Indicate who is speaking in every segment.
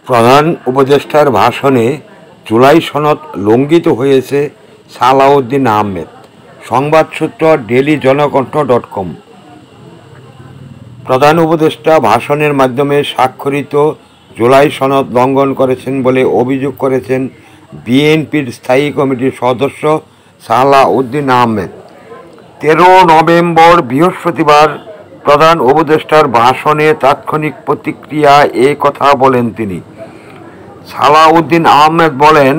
Speaker 1: প্রধান উপদেষ্টার ভাষণে জুলাই সনদ লঙ্ঘিত হয়েছে সালাউদ্দিন আহমেদ। সংবাদ সূত্র ডেইলিজনকণ্ঠ.com। প্রধান উপদেষ্টা ভাষণের মাধ্যমে স্বাক্ষরিত জুলাই সনদ লঙ্ঘন করেছেন বলে অভিযোগ করেছেন বিএনপির স্থায়ী কমিটির সদস্য সালাউদ্দিন আহমেদ। 13 নভেম্বর বৃহস্পতিবার প্রধান উপদেষ্টার ভাষণে তাৎক্ষণিক প্রতিক্রিয়ায় এই কথা বলেন তিনি। সালাউদ্দিন আহমেদ বলেন,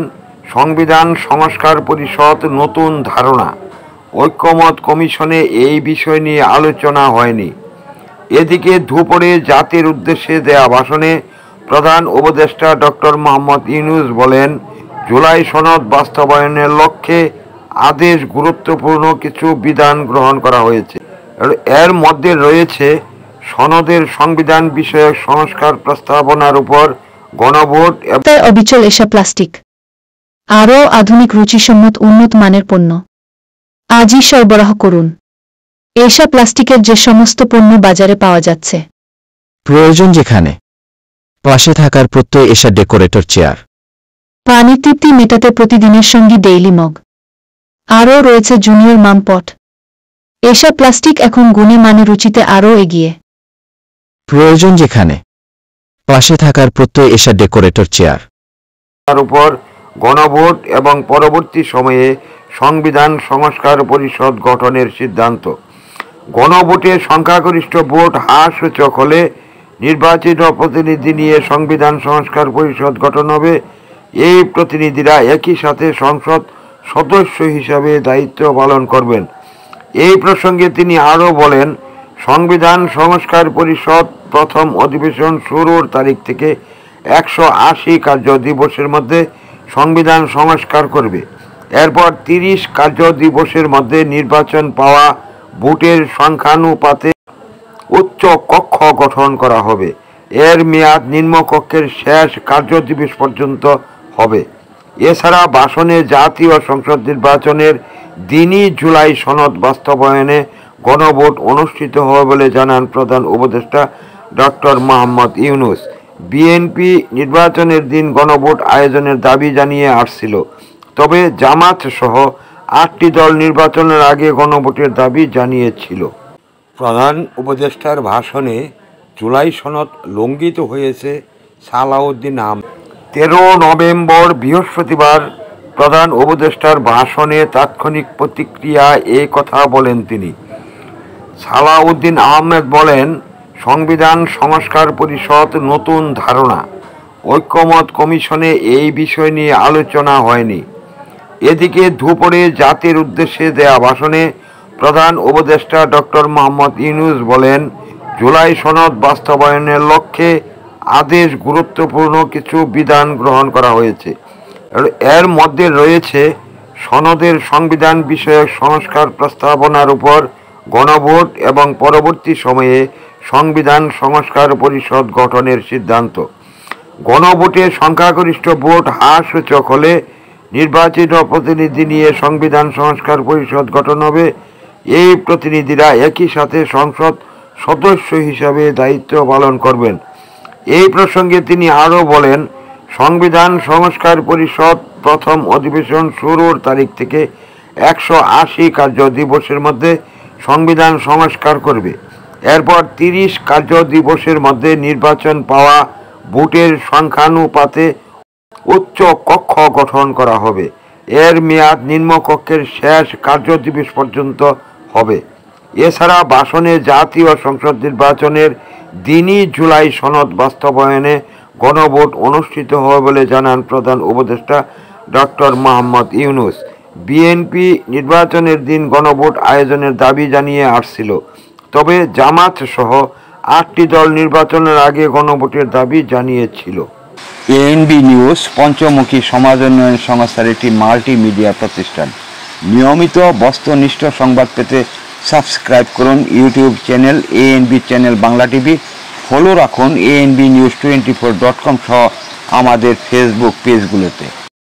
Speaker 1: সংবিধান সংস্কার পরিষদ নতুন ধারণা, ঐক্যমত কমিশনে এই বিষয় নিয়ে আলোচনা হয়নি। এদিকে দুপুরে জাতির উদ্দেশ্যে দেয়া ভাষণে প্রধান উপদেষ্টা ডক্টর মোহাম্মদ ইউনূস বলেন, জুলাই সনদ বাস্তবায়নের লক্ষ্যে আদেশ গুরুত্বপূর্ণ কিছু বিধান গ্রহণ করা হয়েছে। এর মধ্যে রয়েছে সনদের সংবিধান বিষয়ক সংস্কার প্রস্তাবনার উপর গণভোট,
Speaker 2: অবিচল এশা প্লাস্টিক আরও আধুনিক রুচিসম্মত উন্নত মানের পণ্য আজই সরবরাহ করুন। এশা প্লাস্টিকের যে সমস্ত পণ্য বাজারে পাওয়া যাচ্ছে,
Speaker 3: প্রয়োজন যেখানে, পাশে থাকার প্রত্যয় এশা ডেকোরেটর চেয়ার,
Speaker 2: পানির তৃপ্তি মেটাতে প্রতিদিনের সঙ্গী ডেইলি মগ, আরও রয়েছে জুনিয়র মাম পট। এশা প্লাস্টিক এখন গুণে মানে রুচিতে আরও এগিয়ে।
Speaker 3: প্রয়োজন যেখানে, পাশে থাকার প্রত্যয় এশা ডেকোরেটর চেয়ার।
Speaker 1: তার উপর গণভোট এবং পরবর্তী সময়ে সংবিধান সংস্কার পরিষদ গঠনের সিদ্ধান্ত। গণভোটে সংখ্যাগরিষ্ঠ ভোট হ্রাসসূচক হলে নির্বাচিত প্রতিনিধি নিয়ে সংবিধান সংস্কার পরিষদ গঠন হবে। এই প্রতিনিধিরা একই সাথে সংসদ সদস্য হিসাবে দায়িত্ব পালন করবেন। এই প্রসঙ্গে তিনি আরও বলেন, সংবিধান সংস্কার পরিষদ প্রথম অধিবেশন শুরুর তারিখ থেকে 180 কার্য দিবসের মধ্যে সংবিধান সংস্কার করবে। এরপর 30 কার্য দিবসের মধ্যে নির্বাচন পাওয়া ভোটের সংখ্যানুপাতে উচ্চ কক্ষ গঠন করা হবে। এর মেয়াদ নিম্নকক্ষের শেষ কার্য দিবস পর্যন্ত হবে। এছাড়া ভাষণে জাতীয় সংসদ নির্বাচনের দিনই জুলাই সনদ বাস্তবায়নে গণভোট অনুষ্ঠিত হবে বলে জানান প্রধান উপদেষ্টা ডক্টর মোহাম্মদ ইউনূস। বিএনপি নির্বাচনের দিন গণভোট আয়োজনের দাবি জানিয়ে আসছিল, তবে জামাত সহ 8টি দল নির্বাচনের আগে গণভোটের দাবি জানিয়েছিল। প্রধান উপদেষ্টার ভাষণে জুলাই সনদ লঙ্ঘিত হয়েছে সালাউদ্দিন আহমেদ। 13 নভেম্বর বৃহস্পতিবার প্রধান উপদেষ্টার ভাষণে তাৎক্ষণিক প্রতিক্রিয়ায় এই কথা বলেন তিনি। সালাউদ্দিন আহমেদ বলেন, সংবিধান সংস্কার পরিষদ নতুন ধারণা, ঐক্যমত কমিশনে এই বিষয় নিয়ে আলোচনা হয়নি। এদিকে দুপুরে জাতির উদ্দেশ্যে দেয়া ভাষণে প্রধান উপদেষ্টা ডক্টর মোহাম্মদ ইউনূস বলেন, জুলাই সনদ বাস্তবায়নের লক্ষ্যে আদেশ গুরুত্বপূর্ণ কিছু বিধান গ্রহণ করা হয়েছে। এর মধ্যে রয়েছে সনদের সংবিধান বিষয়ক সংস্কার প্রস্তাবনার উপর গণভোট এবং পরবর্তী সময়ে সংবিধান সংস্কার পরিষদ গঠনের সিদ্ধান্ত। গণভোটে সংখ্যাগরিষ্ঠ ভোট হ্রাসসূচক হলে নির্বাচিত প্রতিনিধি নিয়ে সংবিধান সংস্কার পরিষদ গঠন হবে। এই প্রতিনিধিরা একই সাথে সংসদ সদস্য হিসাবে দায়িত্ব পালন করবেন। এই প্রসঙ্গে তিনি আরও বলেন, সংবিধান সংস্কার পরিষদ প্রথম অধিবেশন শুরুর তারিখ থেকে 180 কার্য দিবসের মধ্যে সংবিধান সংস্কার করবে। এরপর 30 কার্য দিবসের মধ্যে নির্বাচন পাওয়া ভোটের সংখ্যানুপাতে উচ্চ কক্ষ গঠন করা হবে। এর মেয়াদ নিম্নকক্ষের শেষ কার্য দিবস পর্যন্ত হবে। এছাড়া ভাষণে জাতীয় সংসদ নির্বাচনের দিনই জুলাই সনদ বাস্তবায়নে গণভোট অনুষ্ঠিত হবে বলে জানান প্রধান উপদেষ্টা ডক্টর মোহাম্মদ ইউনূস। বিএনপি নির্বাচনের দিন গণভোট আয়োজনের দাবি জানিয়ে আসছিল, তবে জামাত সহ 8টি দল নির্বাচনের আগে গণভোটের দাবি জানিয়েছিল।
Speaker 4: এএনবি নিউজ পঞ্চমুখী সমাজ উন্নয়ন সংস্থার একটি মাল্টিমিডিয়া প্রতিষ্ঠান। নিয়মিত বস্তুনিষ্ঠ সংবাদ পেতে সাবস্ক্রাইব করুন YouTube channel ANB channel Bangla TV. Follow রাখুন ANBnews24.com সহ আমাদের ফেসবুক পেজগুলোতে।